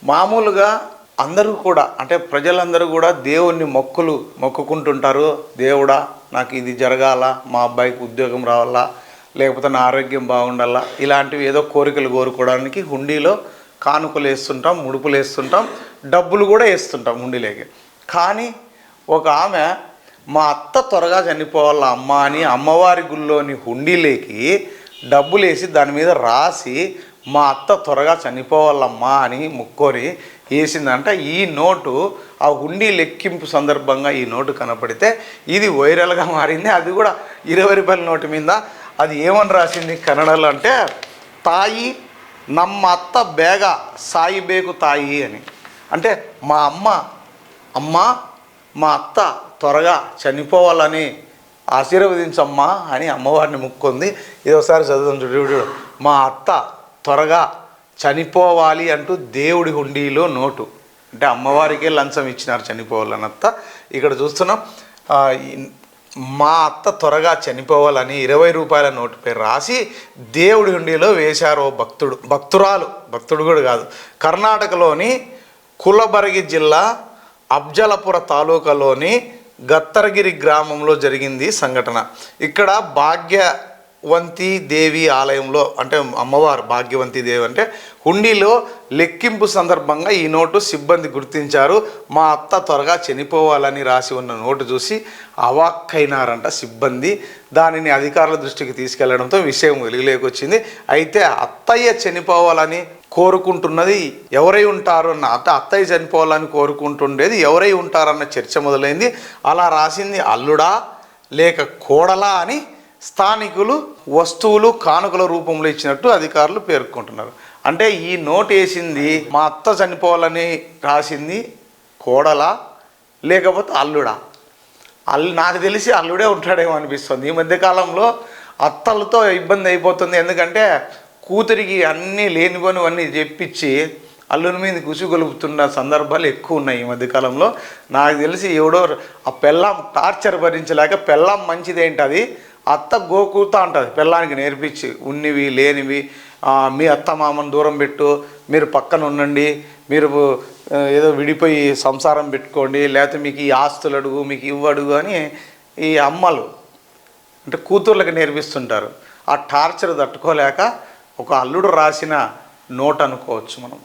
మామూలుగా అందరూ కూడా అంటే ప్రజలందరూ కూడా దేవుణ్ణి మొక్కుకుంటుంటారు. దేవుడా నాకు ఇది జరగాల, మా అబ్బాయికి ఉద్యోగం రావాలా, లేకపోతే నా ఆరోగ్యం బాగుండాలా, ఇలాంటివి ఏదో కోరికలు కోరుకోవడానికి హుండీలో కానుకలు వేస్తుంటాం, ముడుపులు వేస్తుంటాం, డబ్బులు కూడా వేస్తుంటాం హుండీలోకి. కానీ ఒక ఆమె మా అత్త త్వరగా చనిపోవాల అమ్మ అని అమ్మవారి గుళ్ళోని హుండీలోకి డబ్బులు వేసి దాని మీద రాసి మా అత్త త్వరగా చనిపోవాలమ్మా అని ముక్కోరి వేసిందంట. ఈ నోటు ఆ హుండీ లెక్కింపు సందర్భంగా ఈ నోటు కనపడితే ఇది వైరల్గా మారింది. అది కూడా 20 రూపాయల నోటు మీద. అది ఏమని రాసింది కన్నడలో అంటే, తాయి నమ్మ అత్త బేగ సాయి బేకు తాయి అని. అంటే మా అమ్మ మా అత్త త్వరగా చనిపోవాలని ఆశీర్వదించమ్మా అని అమ్మవారిని ముక్కుంది. ఇది ఒకసారి చదువుతాం చూడు. మా అత్త త్వరగా చనిపోవాలి అంటూ దేవుడి హుండీలో నోటు, అంటే అమ్మవారికే లంచం ఇచ్చినారు చనిపోవాలని అత్త. ఇక్కడ చూస్తున్నాం మా అత్త త్వరగా చనిపోవాలని 20 రూపాయల నోటు పేరు రాసి దేవుడి హుండీలో వేశారు. భక్తుడు కూడా కాదు, కర్ణాటకలోని కులబర్గి జిల్లా అఫ్జలపుర తాలూకాలోని గత్తరగిరి గ్రామంలో జరిగింది సంఘటన. ఇక్కడ భాగ్యవంతి దేవి ఆలయంలో, అంటే అమ్మవారు భాగ్యవంతి దేవి అంటే హుండీలో లెక్కింపు సందర్భంగా ఈ నోటు సిబ్బంది గుర్తించారు. మా అత్త త్వరగా చనిపోవాలని రాసి ఉన్న నోటు చూసి అవాక్కైనారంట సిబ్బంది. దానిని అధికారుల దృష్టికి తీసుకెళ్లడంతో విషయం వెలుగులోకి వచ్చింది. అయితే అత్తయ్య చనిపోవాలని కోరుకుంటున్నది ఎవరై ఉంటారు అన్న, అత్తయ్య చనిపోవాలని కోరుకుంటుండేది ఎవరై ఉంటారన్న చర్చ మొదలైంది. అలా రాసింది అల్లుడా లేక కోడలా అని స్థానికులు వస్తువులు కానుకల రూపంలో ఇచ్చినట్టు అధికారులు పేర్కొంటున్నారు. అంటే ఈ నోట్ వేసింది మా అత్త చనిపోవాలని రాసింది కోడలా లేకపోతే అల్లుడా? నాకు తెలిసి అల్లుడే ఉంటాడేమో అనిపిస్తుంది. ఈ మధ్యకాలంలో అత్తలతో ఇబ్బంది అయిపోతుంది. ఎందుకంటే కూతురికి అన్నీ లేనిపోనివన్నీ చెప్పించి అల్లుని మీద కుసిగొలుపుతున్న సందర్భాలు ఎక్కువ ఉన్నాయి ఈ మధ్యకాలంలో. నాకు తెలిసి ఎవడో ఆ పెళ్ళాం టార్చర్ భరించలేక పెళ్ళాం మంచిదేంటది అత్త గోకూతా ఉంటుంది పెళ్ళానికి నేర్పించి, ఉన్నివి లేనివి మీ అత్త మామను దూరం పెట్టు, మీరు పక్కన ఉండండి, మీరు ఏదో విడిపోయి సంసారం పెట్టుకోండి, లేకపోతే మీకు ఈ ఆస్తులు అడుగు, మీకు ఇవ్వడుగు అని ఈ అమ్మలు అంటే కూతుర్లకు నేర్పిస్తుంటారు. ఆ టార్చర్ తట్టుకోలేక ఒక అల్లుడు రాసిన నోట్ అనుకోవచ్చు మనం.